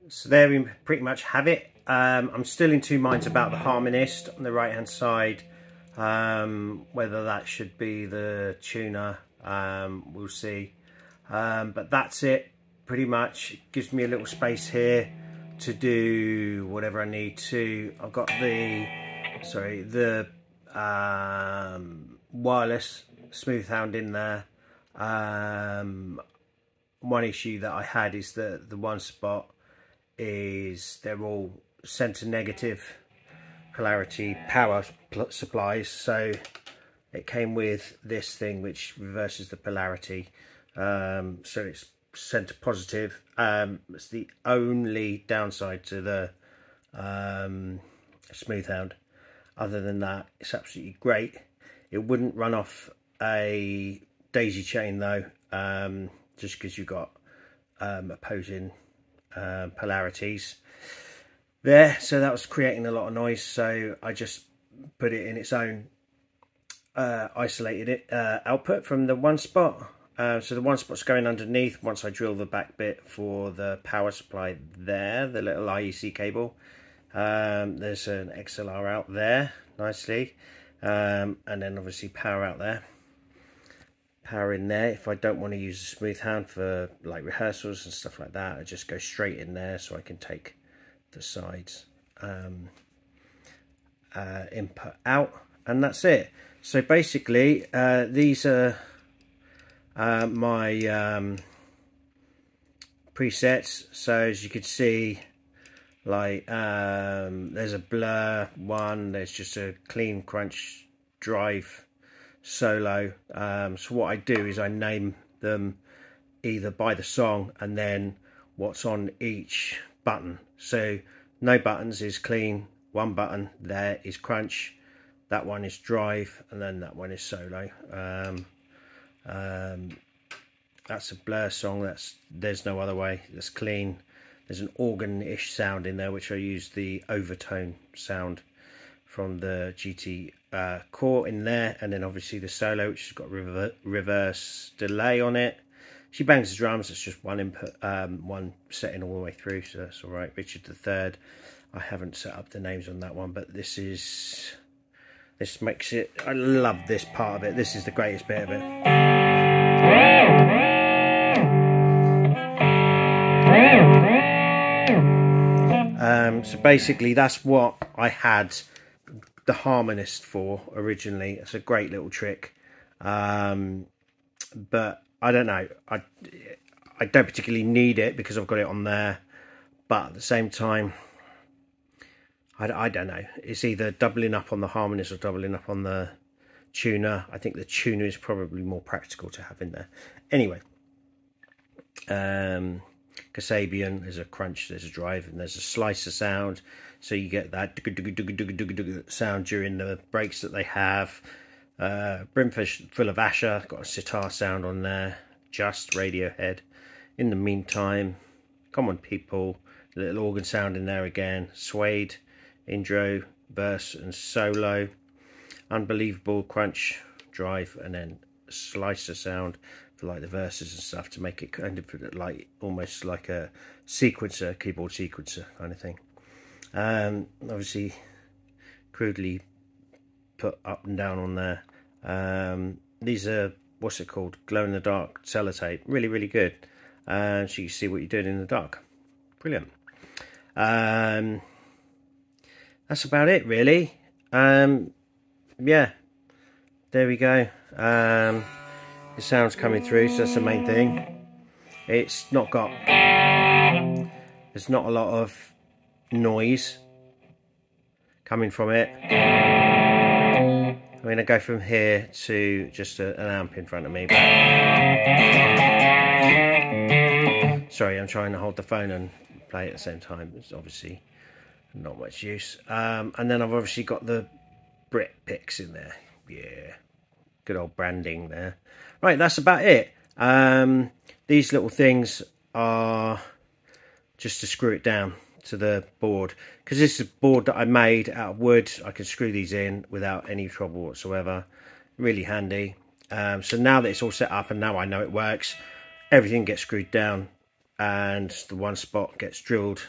So there we pretty much have it. I'm still in two minds about the harmonist on the right hand side, whether that should be the tuner. We'll see, but that's it pretty much. It gives me a little space here to do whatever I need to. I've got the wireless smooth hound in there. One issue that I had is that the one spot is they're all center negative polarity power supplies, so it came with this thing which reverses the polarity, so it's center positive. It's the only downside to the smooth hound. Other than that, it's absolutely great. It wouldn't run off a daisy chain though, just because you've got opposing polarities there, so that was creating a lot of noise, so I just put it in its own isolated output from the one spot. So the one spot's going underneath once I drill the back bit for the power supply there, the little IEC cable. There's an XLR out there nicely, and then obviously power out there, power in there. If I don't want to use a smooth hound for like rehearsals and stuff like that, I just go straight in there so I can take the sides input out, and that's it. So basically these are my presets. So as you can see, like there's a blur one, there's just a clean crunch drive solo. So what I do is I name them either by the song and then what's on each button. So no buttons is clean, one button there is crunch, that one is drive, and then that one is solo. That's a blur song, there's no other way, that's clean. There's an organ-ish sound in there, which I use the overtone sound from the GT core in there, and then obviously the solo, which has got reverse delay on it. She bangs the drums, it's just one input, one setting all the way through, so that's all right. Richard III, I haven't set up the names on that one, but this makes it, I love this part of it. This is the greatest bit of it. So basically that's what I had the harmonist for originally. It's a great little trick, but I don't know, I don't particularly need it because I've got it on there, but at the same time I don't know, it's either doubling up on the harmonist or doubling up on the tuner. I think the tuner is probably more practical to have in there. Anyway, Kasabian, there's a crunch, there's a drive, and there's a slicer sound, so you get that sound during the breaks that they have. Brimfish full of Asher, got a sitar sound on there, just Radiohead. In the Meantime, Common People, a little organ sound in there again, Suede, intro, verse and solo, Unbelievable, crunch, drive, and then slicer sound for like the verses and stuff to make it kind of like almost like a sequencer, keyboard sequencer kind of thing. Obviously crudely put up and down on there. These are, what's it called, glow in the dark sellotape, really good, so you can see what you're doing in the dark. Brilliant. That's about it really. Yeah, there we go. The sound's coming through, so that's the main thing. It's not got, there's not a lot of noise coming from it. I'm going to go from here to just an amp in front of me. Sorry, I'm trying to hold the phone and play at the same time. It's obviously not much use. And then I've obviously got the Brit picks in there. Yeah, good old branding there. Right, that's about it. These little things are just to screw it down to the board, because this is a board that I made out of wood. I can screw these in without any trouble whatsoever. Really handy. So now that it's all set up and now I know it works, everything gets screwed down and the one spot gets drilled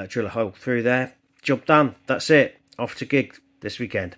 drill a hole through there. Job done. That's it. Off to gig this weekend.